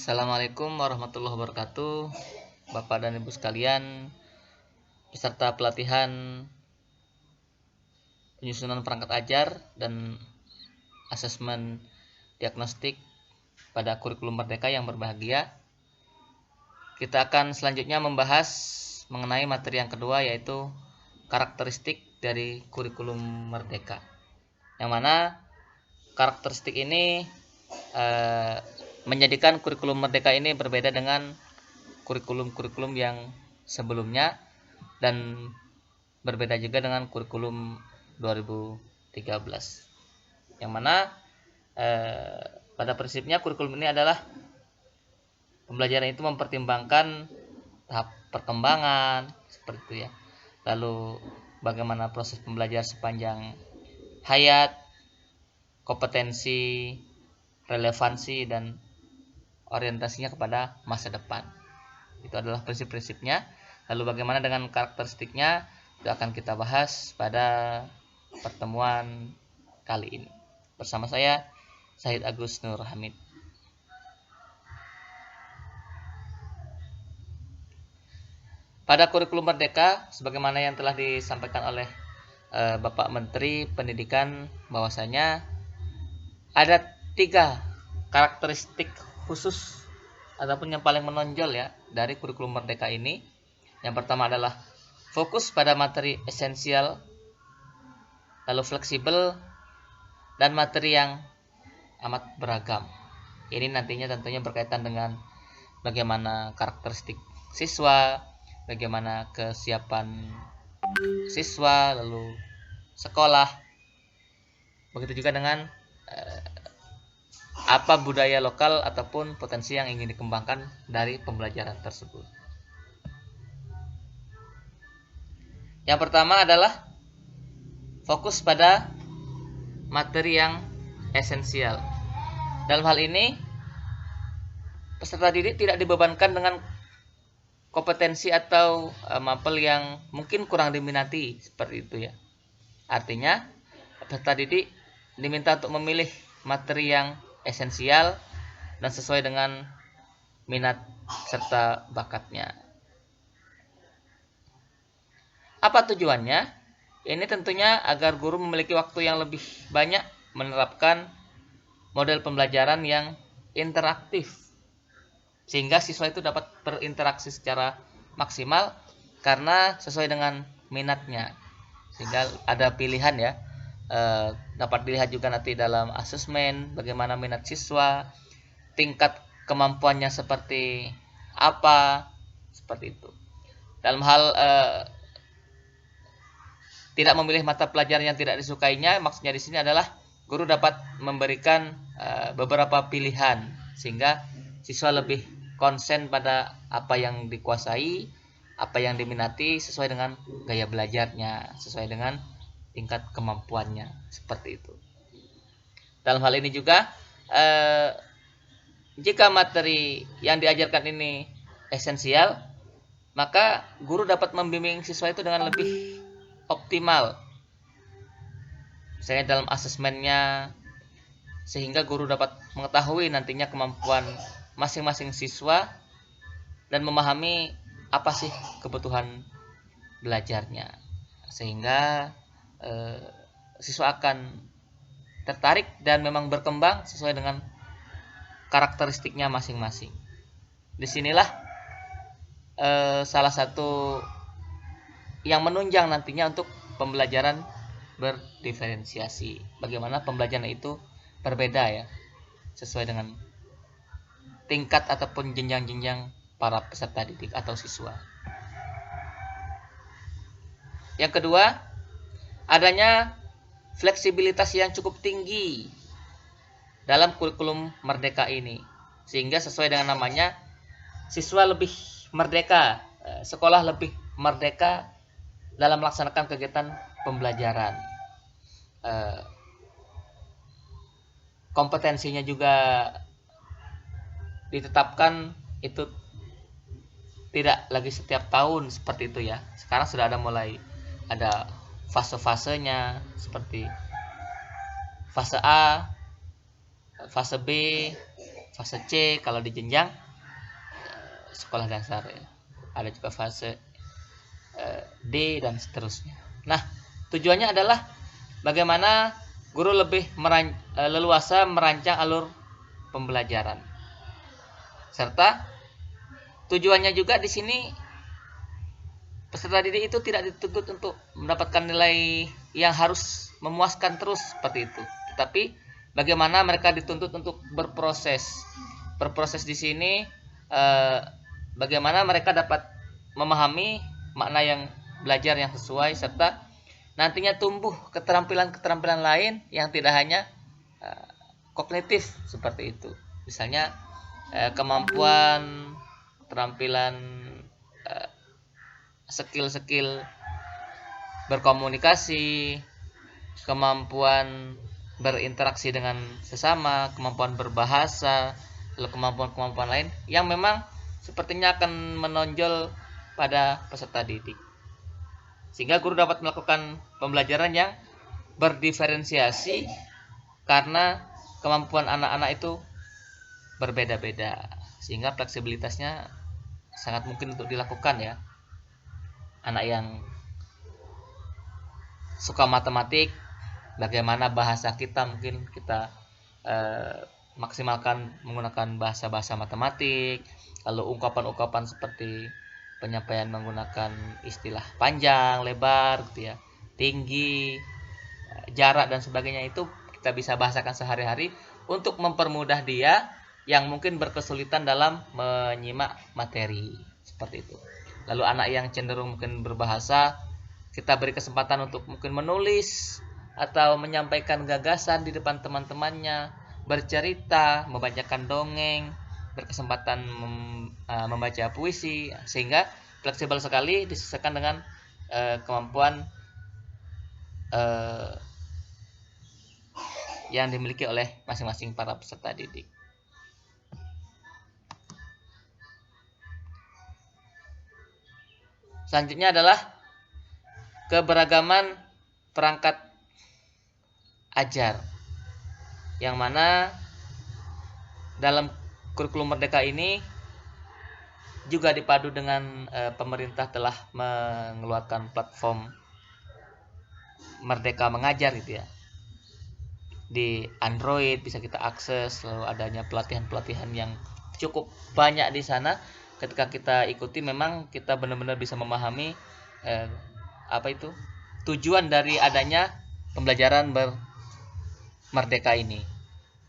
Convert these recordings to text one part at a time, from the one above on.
Assalamualaikum warahmatullahi wabarakatuh, Bapak dan Ibu sekalian, peserta pelatihan penyusunan perangkat ajar dan asesmen diagnostik pada kurikulum Merdeka yang berbahagia. Kita akan selanjutnya membahas mengenai materi yang kedua, yaitu karakteristik dari kurikulum Merdeka, yang mana karakteristik ini menjadikan kurikulum Merdeka ini berbeda dengan kurikulum-kurikulum yang sebelumnya dan berbeda juga dengan kurikulum 2013, yang mana pada prinsipnya kurikulum ini adalah pembelajaran itu mempertimbangkan tahap perkembangan seperti itu ya, lalu bagaimana proses pembelajaran sepanjang hayat, kompetensi, relevansi, dan orientasinya kepada masa depan. Itu adalah prinsip-prinsipnya. Lalu bagaimana dengan karakteristiknya, itu akan kita bahas pada pertemuan kali ini bersama saya, Syahid Agus Nur Hamid. Pada kurikulum Merdeka, sebagaimana yang telah disampaikan oleh Bapak Menteri Pendidikan, bahwasanya ada 3 karakteristik khusus ataupun yang paling menonjol ya dari kurikulum Merdeka ini. Yang pertama adalah fokus pada materi esensial, lalu fleksibel, dan materi yang amat beragam. Ini nantinya tentunya berkaitan dengan bagaimana karakteristik siswa, bagaimana kesiapan siswa, lalu sekolah. Begitu juga dengan apa budaya lokal ataupun potensi yang ingin dikembangkan dari pembelajaran tersebut. Yang pertama adalah fokus pada materi yang esensial. Dalam hal ini, peserta didik tidak dibebankan dengan kompetensi atau mapel yang mungkin kurang diminati seperti itu ya. Artinya, peserta didik diminta untuk memilih materi yang esensial dan sesuai dengan minat serta bakatnya. Apa tujuannya? Ini tentunya agar guru memiliki waktu yang lebih banyak menerapkan model pembelajaran yang interaktif, sehingga siswa itu dapat berinteraksi secara maksimal karena sesuai dengan minatnya, sehingga ada pilihan ya. Dapat dilihat juga nanti dalam asesmen bagaimana minat siswa, tingkat kemampuannya seperti apa, seperti itu. Dalam hal tidak memilih mata pelajaran yang tidak disukainya, maksudnya di sini adalah guru dapat memberikan beberapa pilihan sehingga siswa lebih konsen pada apa yang dikuasai, apa yang diminati sesuai dengan gaya belajarnya, sesuai dengan tingkat kemampuannya, seperti itu. Dalam hal ini juga jika materi yang diajarkan ini esensial, maka guru dapat membimbing siswa itu dengan lebih optimal, misalnya dalam asesmennya, sehingga guru dapat mengetahui nantinya kemampuan masing-masing siswa dan memahami apa sih kebutuhan belajarnya, sehingga siswa akan tertarik dan memang berkembang sesuai dengan karakteristiknya masing-masing. Disinilah salah satu yang menunjang nantinya untuk pembelajaran berdiferensiasi. Bagaimana pembelajaran itu berbeda ya, sesuai dengan tingkat ataupun jenjang-jenjang para peserta didik atau siswa. Yang kedua, adanya fleksibilitas yang cukup tinggi dalam kurikulum Merdeka ini, sehingga sesuai dengan namanya, siswa lebih merdeka, sekolah lebih merdeka dalam melaksanakan kegiatan pembelajaran. Kompetensinya juga ditetapkan itu tidak lagi setiap tahun seperti itu ya. Sekarang sudah ada fase-fasenya, seperti fase A, fase B, fase C kalau di jenjang sekolah dasar ya. Ada juga fase D dan seterusnya. Nah, tujuannya adalah bagaimana guru lebih leluasa merancang alur pembelajaran. Serta tujuannya juga di sini peserta didik itu tidak dituntut untuk mendapatkan nilai yang harus memuaskan terus seperti itu. Tetapi bagaimana mereka dituntut untuk berproses. Berproses di sini bagaimana mereka dapat memahami makna yang belajar yang sesuai, serta nantinya tumbuh keterampilan-keterampilan lain yang tidak hanya kognitif seperti itu. Misalnya kemampuan, keterampilan, skill-skill berkomunikasi, kemampuan berinteraksi dengan sesama, kemampuan berbahasa, lalu kemampuan-kemampuan lain yang memang sepertinya akan menonjol pada peserta didik. Sehingga guru dapat melakukan pembelajaran yang berdiferensiasi karena kemampuan anak-anak itu berbeda-beda, sehingga fleksibilitasnya sangat mungkin untuk dilakukan ya. Anak yang suka matematik, bagaimana bahasa kita mungkin kita maksimalkan menggunakan bahasa-bahasa matematik, lalu ungkapan-ungkapan seperti penyampaian menggunakan istilah panjang, lebar gitu ya, tinggi, jarak dan sebagainya, itu kita bisa bahasakan sehari-hari untuk mempermudah dia yang mungkin berkesulitan dalam menyimak materi seperti itu. Lalu anak yang cenderung mungkin berbahasa, kita beri kesempatan untuk mungkin menulis atau menyampaikan gagasan di depan teman-temannya, bercerita, membacakan dongeng, berkesempatan membaca puisi, sehingga fleksibel sekali disesuaikan dengan kemampuan yang dimiliki oleh masing-masing para peserta didik. Selanjutnya adalah keberagaman perangkat ajar, yang mana dalam kurikulum Merdeka ini juga dipadu dengan pemerintah telah mengeluarkan platform Merdeka Mengajar gitu ya. Di Android bisa kita akses, lalu adanya pelatihan-pelatihan yang cukup banyak di sana. Ketika kita ikuti, memang kita benar-benar bisa memahami tujuan dari adanya pembelajaran bermerdeka ini.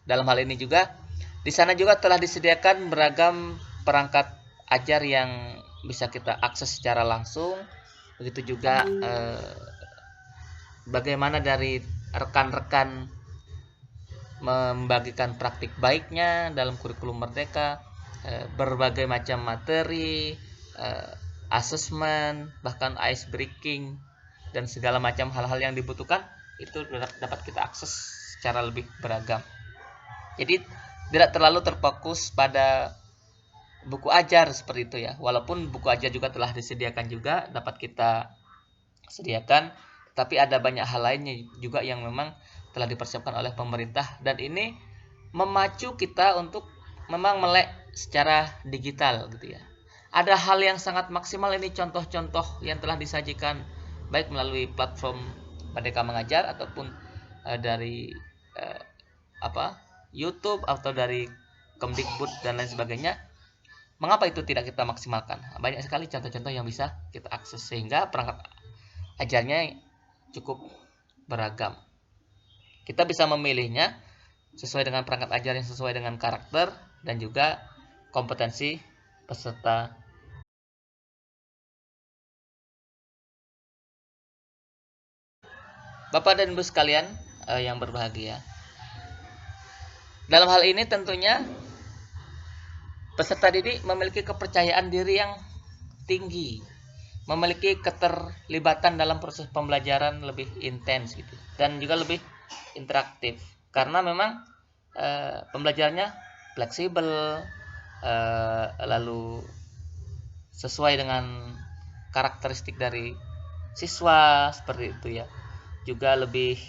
Dalam hal ini juga di sana juga telah disediakan beragam perangkat ajar yang bisa kita akses secara langsung. Begitu juga bagaimana dari rekan-rekan membagikan praktik baiknya dalam kurikulum Merdeka, berbagai macam materi, asesmen, bahkan ice breaking dan segala macam hal-hal yang dibutuhkan itu dapat kita akses secara lebih beragam. Jadi tidak terlalu terfokus pada buku ajar seperti itu ya. Walaupun buku ajar juga telah disediakan juga, dapat kita sediakan, tapi ada banyak hal lainnya juga yang memang telah dipersiapkan oleh pemerintah, dan ini memacu kita untuk memang melek secara digital gitu ya. Ada hal yang sangat maksimal, ini contoh-contoh yang telah disajikan baik melalui platform Merdeka Mengajar ataupun dari YouTube atau dari Kemdikbud dan lain sebagainya. Mengapa itu tidak kita maksimalkan? Banyak sekali contoh-contoh yang bisa kita akses, sehingga perangkat ajarnya cukup beragam. Kita bisa memilihnya sesuai dengan perangkat ajar yang sesuai dengan karakter dan juga kompetensi peserta. Bapak dan Ibu sekalian yang berbahagia, dalam hal ini tentunya peserta didik memiliki kepercayaan diri yang tinggi, memiliki keterlibatan dalam proses pembelajaran lebih intens gitu, dan juga lebih interaktif, karena memang pembelajarannya fleksibel, lalu sesuai dengan karakteristik dari siswa seperti itu ya. Juga lebih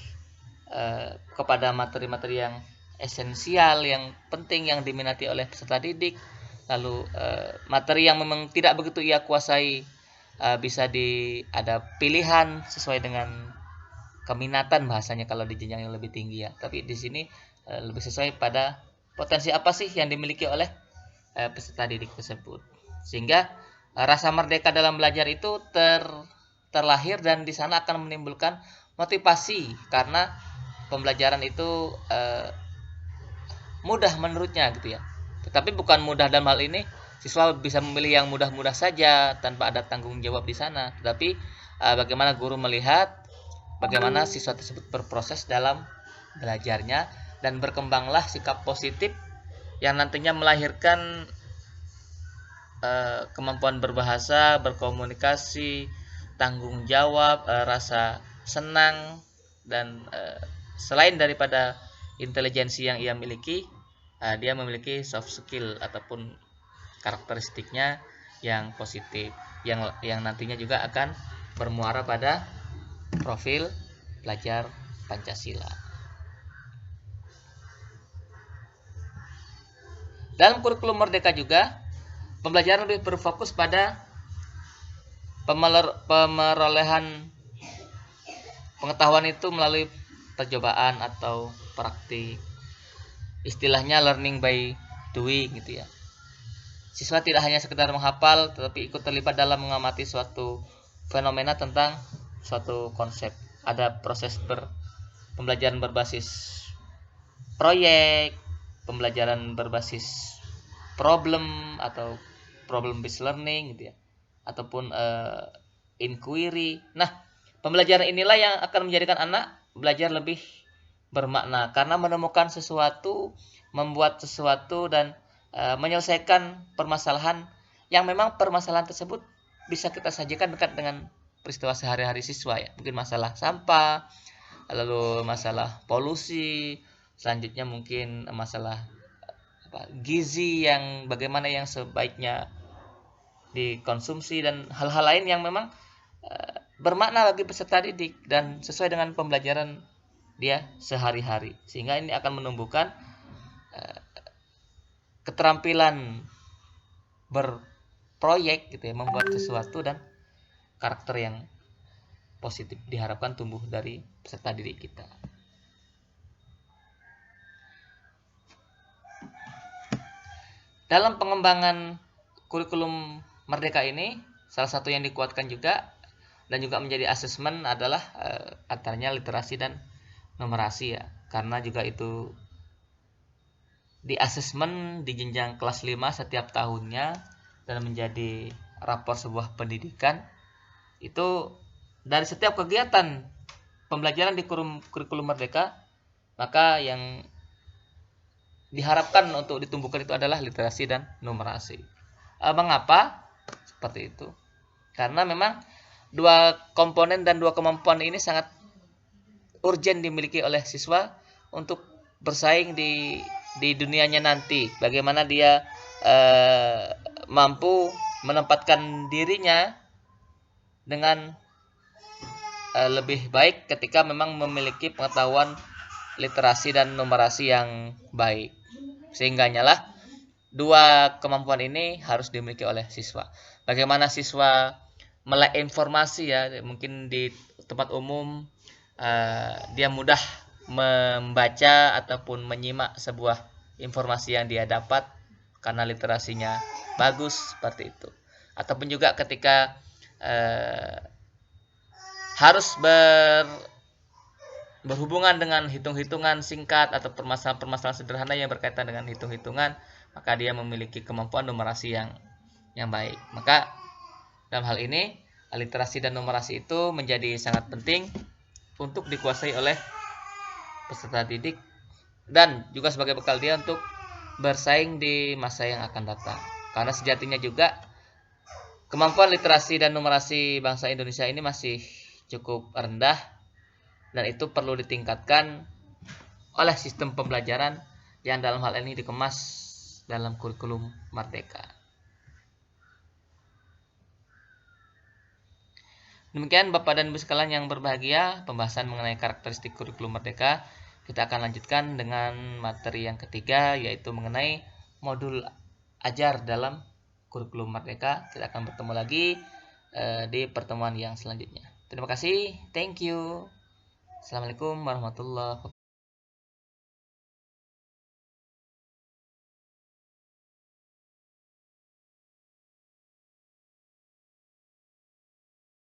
kepada materi-materi yang esensial, yang penting, yang diminati oleh peserta didik. Lalu materi yang memang tidak begitu ia kuasai, bisa ada pilihan sesuai dengan keminatan bahasanya kalau di jenjang yang lebih tinggi ya. Tapi di sini lebih sesuai pada potensi apa sih yang dimiliki oleh peserta didik tersebut. Sehingga rasa merdeka dalam belajar itu terlahir, dan di sana akan menimbulkan motivasi karena pembelajaran itu mudah menurutnya gitu ya. Tetapi bukan mudah dalam hal ini siswa bisa memilih yang mudah-mudah saja tanpa ada tanggung jawab di sana. Tetapi bagaimana guru melihat bagaimana siswa tersebut berproses dalam belajarnya, dan berkembanglah sikap positif yang nantinya melahirkan kemampuan berbahasa, berkomunikasi, tanggung jawab, rasa senang, dan selain daripada intelijensi yang ia miliki, dia memiliki soft skill ataupun karakteristiknya yang positif, yang nantinya juga akan bermuara pada profil pelajar Pancasila. Dalam kurikulum Merdeka juga, pembelajaran lebih berfokus pada pemerolehan pengetahuan itu melalui percobaan atau praktik. Istilahnya learning by doing gitu ya. Siswa tidak hanya sekedar menghafal, tetapi ikut terlibat dalam mengamati suatu fenomena tentang suatu konsep. Ada proses pembelajaran berbasis proyek, pembelajaran berbasis problem atau problem based learning gitu ya, ataupun inquiry. Nah, pembelajaran inilah yang akan menjadikan anak belajar lebih bermakna karena menemukan sesuatu, membuat sesuatu, dan menyelesaikan permasalahan yang memang permasalahan tersebut bisa kita sajikan dekat dengan peristiwa sehari-hari siswa ya. Mungkin masalah sampah, lalu masalah polusi, selanjutnya mungkin masalah gizi yang bagaimana yang sebaiknya dikonsumsi, dan hal-hal lain yang memang bermakna bagi peserta didik dan sesuai dengan pembelajaran dia sehari-hari, sehingga ini akan menumbuhkan keterampilan berproyek gitu ya, membuat sesuatu, dan karakter yang positif diharapkan tumbuh dari peserta didik kita. Dalam pengembangan kurikulum Merdeka ini, salah satu yang dikuatkan juga dan juga menjadi asesmen adalah antaranya literasi dan numerasi ya, karena juga itu di asesmen di jenjang kelas 5 setiap tahunnya dan menjadi rapor sebuah pendidikan. Itu dari setiap kegiatan pembelajaran di kurikulum Merdeka, maka yang diharapkan untuk ditumbuhkan itu adalah literasi dan numerasi. Mengapa seperti itu? Karena memang dua komponen dan dua kemampuan ini sangat urgent dimiliki oleh siswa untuk bersaing di dunianya nanti. Bagaimana dia mampu menempatkan dirinya dengan lebih baik ketika memang memiliki pengetahuan literasi dan numerasi yang baik. Sehingga lah dua kemampuan ini harus dimiliki oleh siswa. Bagaimana siswa melek informasi ya, mungkin di tempat umum dia mudah membaca ataupun menyimak sebuah informasi yang dia dapat karena literasinya bagus seperti itu. Ataupun juga ketika harus berhubungan dengan hitung-hitungan singkat atau permasalahan-permasalahan sederhana yang berkaitan dengan hitung-hitungan, maka dia memiliki kemampuan numerasi yang baik. Maka dalam hal ini literasi dan numerasi itu menjadi sangat penting untuk dikuasai oleh peserta didik dan juga sebagai bekal dia untuk bersaing di masa yang akan datang. Karena sejatinya juga kemampuan literasi dan numerasi bangsa Indonesia ini masih cukup rendah, dan itu perlu ditingkatkan oleh sistem pembelajaran yang dalam hal ini dikemas dalam kurikulum Merdeka. Demikian Bapak dan Ibu sekalian yang berbahagia, pembahasan mengenai karakteristik kurikulum Merdeka kita akan lanjutkan dengan materi yang ketiga, yaitu mengenai modul ajar dalam kurikulum Merdeka. Kita akan bertemu lagi di pertemuan yang selanjutnya. Terima kasih, thank you. Assalamualaikum warahmatullahi wabarakatuh.